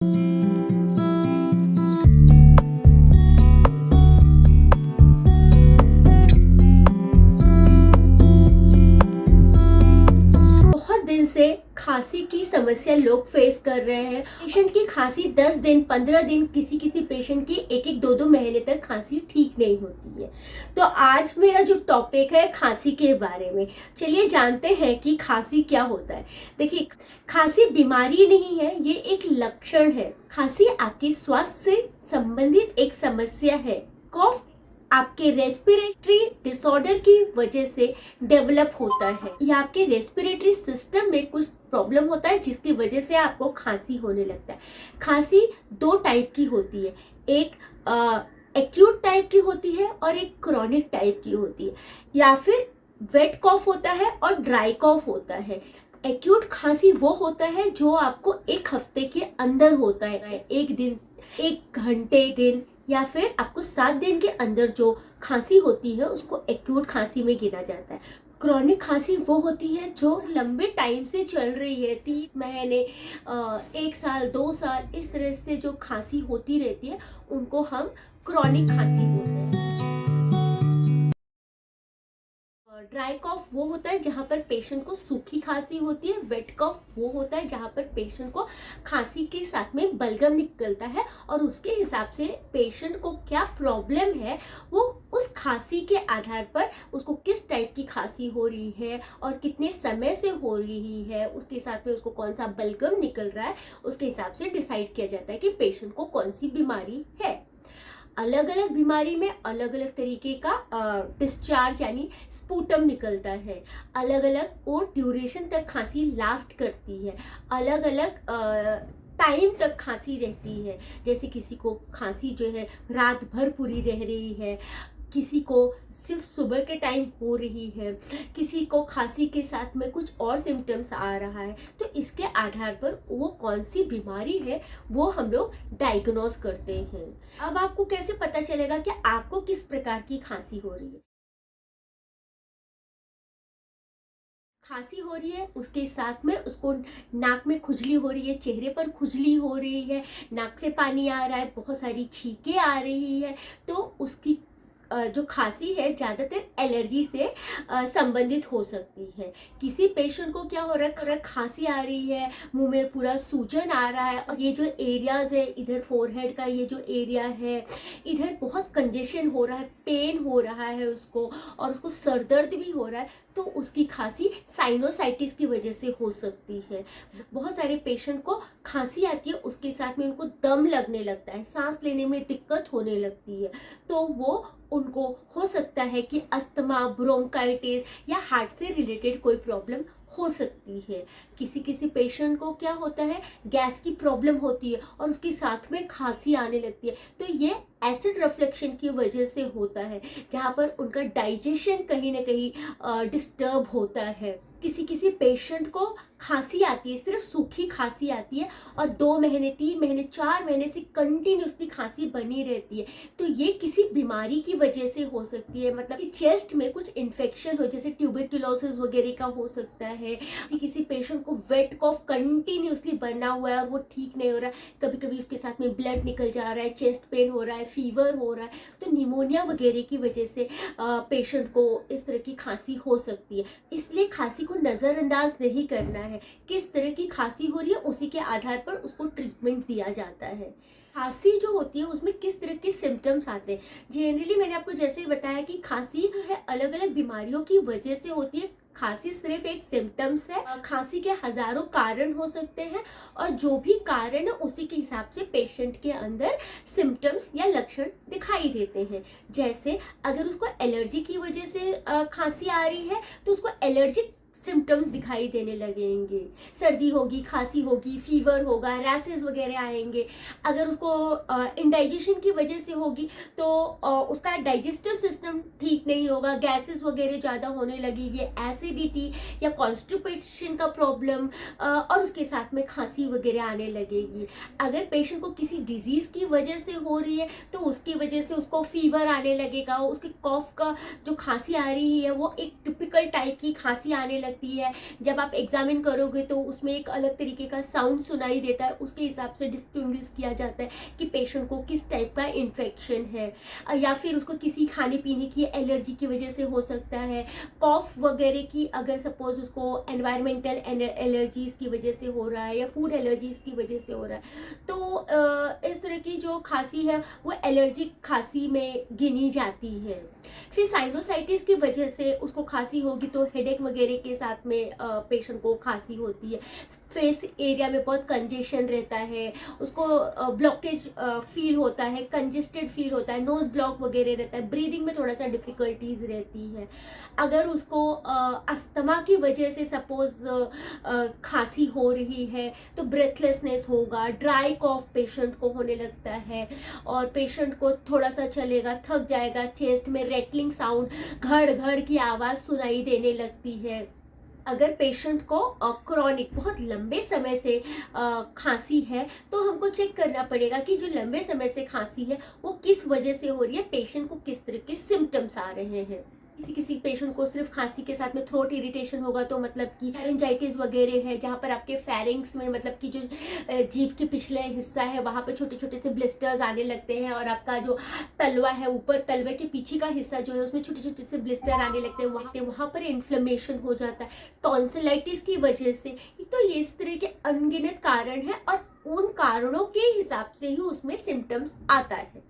बहुत दिन से खांसी की समस्या लोग फेस कर रहे हैं। पेशेंट की खांसी 10 दिन 15 दिन, किसी किसी पेशेंट की 1-1 2-2 महीने तक खांसी ठीक नहीं होती है। तो आज मेरा जो टॉपिक है खांसी के बारे में। चलिए जानते हैं कि खांसी क्या होता है। देखिए, खांसी बीमारी नहीं है, ये एक लक्षण है। खांसी आपके स्वास्थ्य से संबंधित एक समस्या है। कॉफ आपके रेस्पिरेटरी डिसऑर्डर की वजह से डेवलप होता है या आपके रेस्पिरेटरी सिस्टम में कुछ प्रॉब्लम होता है जिसकी वजह से आपको खांसी होने लगता है। खांसी 2 टाइप की होती है, एक एक्यूट टाइप की होती है और एक क्रॉनिक टाइप की होती है। या फिर वेट कॉफ होता है और ड्राई कॉफ होता है। एक्यूट खांसी वो होता है जो आपको 1 हफ्ते के अंदर होता है, 1 दिन, 1 घंटे, दिन, या फिर आपको 7 दिन के अंदर जो खांसी होती है उसको एक्यूट खांसी में गिना जाता है। क्रॉनिक खांसी वो होती है जो लंबे टाइम से चल रही है, 3 महीने, 1 साल, 2 साल, इस तरह से जो खांसी होती रहती है उनको हम क्रॉनिक खांसी बोलते हैं। ड्राई कॉफ वो होता है जहाँ पर पेशेंट को सूखी खांसी होती है। वेट कॉफ वो होता है जहाँ पर पेशेंट को खांसी के साथ में बलगम निकलता है और उसके हिसाब से पेशेंट को क्या प्रॉब्लम है वो उस खांसी के आधार पर उसको किस टाइप की खांसी हो रही है और कितने समय से हो रही है, उसके साथ में उसको कौन सा बलगम निकल रहा है, उसके हिसाब से डिसाइड किया जाता है कि पेशेंट को कौन सी बीमारी है। अलग अलग बीमारी में अलग अलग तरीके का डिस्चार्ज यानी स्पूटम निकलता है। अलग अलग वो ड्यूरेशन तक खांसी लास्ट करती है। अलग अलग टाइम तक खांसी रहती है। जैसे किसी को खांसी जो है रात भर पूरी रह रही है, किसी को सिर्फ सुबह के टाइम हो रही है, किसी को खांसी के साथ में कुछ और सिम्टम्स आ रहा है। तो इसके आधार पर वो कौन सी बीमारी है वो हम लोग डायग्नोज करते हैं। अब आपको कैसे पता चलेगा कि आपको किस प्रकार की खांसी हो रही है। खांसी हो रही है उसके साथ में उसको नाक में खुजली हो रही है, चेहरे पर खुजली हो रही है, नाक से पानी आ रहा है, बहुत सारी छींकें आ रही है, तो उसकी जो खांसी है ज़्यादातर एलर्जी से संबंधित हो सकती है। किसी पेशेंट को क्या हो रहा है, खांसी आ रही है, मुंह में पूरा सूजन आ रहा है और ये जो एरियाज है, इधर फोरहेड का ये जो एरिया है, इधर बहुत कंजेशन हो रहा है, पेन हो रहा है उसको, और उसको सर दर्द भी हो रहा है, तो उसकी खांसी साइनोसाइटिस की वजह से हो सकती है। बहुत सारे पेशेंट को खांसी आती है, उसके साथ में उनको दम लगने लगता है, सांस लेने में दिक्कत होने लगती है, तो वो उनको हो सकता है कि अस्थमा, ब्रोंकाइटिस या हार्ट से रिलेटेड कोई प्रॉब्लम हो सकती है। किसी किसी पेशेंट को क्या होता है, गैस की प्रॉब्लम होती है और उसके साथ में खांसी आने लगती है, तो ये एसिड रिफ्लेक्शन की वजह से होता है, जहाँ पर उनका डाइजेशन कहीं ना कहीं डिस्टर्ब होता है। किसी किसी पेशेंट को खांसी आती है, सिर्फ सूखी खांसी आती है और 2 महीने, 3 महीने, 4 महीने से कंटिन्यूसली खांसी बनी रहती है, तो ये किसी बीमारी की वजह से हो सकती है। मतलब कि चेस्ट में कुछ इन्फेक्शन हो, जैसे ट्यूबरक्लोसिस वगैरह का हो सकता है। किसी पेशेंट को वेट कॉफ कंटिन्यूसली बना हुआ है और वो ठीक नहीं हो रहा है, कभी कभी उसके साथ में ब्लड निकल जा रहा है, चेस्ट पेन हो रहा है, फीवर हो रहा है, तो निमोनिया वगैरह की वजह से पेशेंट को इस तरह की खांसी हो सकती है। इसलिए खांसी को नज़रअंदाज नहीं करना है। किस तरह की खांसी हो रही है उसी के आधार पर उसको ट्रीटमेंट दिया जाता है। खांसी जो होती है उसमें किस तरह के सिम्टम्स आते हैं, जनरली मैंने आपको जैसे ही बताया कि खांसी जो है अलग अलग बीमारियों की वजह से होती है। खांसी सिर्फ एक सिम्टम्स है, खांसी के हजारों कारण हो सकते हैं और जो भी कारण है उसी के हिसाब से पेशेंट के अंदर सिम्टम्स या लक्षण दिखाई देते हैं। जैसे अगर उसको एलर्जी की वजह से खांसी आ रही है तो उसको एलर्जिक सिम्टम्स दिखाई देने लगेंगे, सर्दी होगी, खांसी होगी, फीवर होगा, रैसेस वगैरह आएंगे। अगर उसको इंडाइजेशन की वजह से होगी तो उसका डाइजेस्टिव सिस्टम ठीक नहीं होगा, गैसेस वगैरह ज़्यादा होने लगेगी, एसिडिटी या कॉन्स्टिपेशन का प्रॉब्लम, और उसके साथ में खांसी वगैरह आने लगेगी। अगर पेशेंट को किसी डिजीज़ की वजह से हो रही है तो उसकी वजह से उसको फीवर आने लगेगा, उसके कॉफ का जो खांसी आ रही है वो एक टिपिकल टाइप की खांसी आने लगती है। जब आप एग्जामिन करोगे तो उसमें एक अलग तरीके का साउंड सुनाई देता है, उसके हिसाब से डिस्टिंग्विश किया जाता है कि पेशेंट को किस टाइप का इन्फेक्शन है, या फिर उसको किसी खाने पीने की एलर्जी की वजह से हो सकता है, कॉफ वगैरह की, अगर सपोज उसको एनवायरमेंटल एलर्जीज की वजह से हो रहा है या फूड एलर्जीज की वजह से हो रहा है, तो इस तरह की जो खांसी है वो एलर्जिक खांसी में गिनी जाती है। फिर साइनोसाइटिस की वजह से उसको खांसी होगी तो हेडेक वगैरह के साथ में पेशेंट को खांसी होती है। फेस एरिया में बहुत कंजेशन रहता है, उसको ब्लॉकेज फील होता है, कंजेस्टेड फील होता है, नोज ब्लॉक वगैरह रहता है, ब्रीदिंग में थोड़ा सा डिफ़िकल्टीज रहती है। अगर उसको अस्थमा की वजह से सपोज खांसी हो रही है तो ब्रेथलेसनेस होगा, ड्राई कॉफ पेशेंट को होने लगता है और पेशेंट को थोड़ा सा चलेगा, थक जाएगा, चेस्ट में रेटलिंग साउंड, घड़ घड़ की आवाज़ सुनाई देने लगती है। अगर पेशेंट को क्रॉनिक बहुत लंबे समय से खांसी है तो हमको चेक करना पड़ेगा कि जो लंबे समय से खांसी है वो किस वजह से हो रही है, पेशेंट को किस तरह के सिम्टम्स आ रहे हैं। किसी किसी पेशेंट को सिर्फ खांसी के साथ में थ्रोट इरिटेशन होगा तो मतलब कि फेरेंजाइटिस वगैरह है, जहाँ पर आपके फेरिंग्स में मतलब कि जो जीभ के पिछले हिस्सा है वहाँ पे छोटे छोटे से ब्लिस्टर्स आने लगते हैं और आपका जो तलवा है, ऊपर तलवे के पीछे का हिस्सा जो है उसमें छोटे छोटे से ब्लिस्टर आने लगते हैं, वहाँ पर इन्फ्लेमेशन हो जाता है टॉन्सिलाइटिस की वजह से। तो ये इस तरह के अनगिनत कारण है और उन कारणों के हिसाब से ही उसमें सिम्टम्स आता है।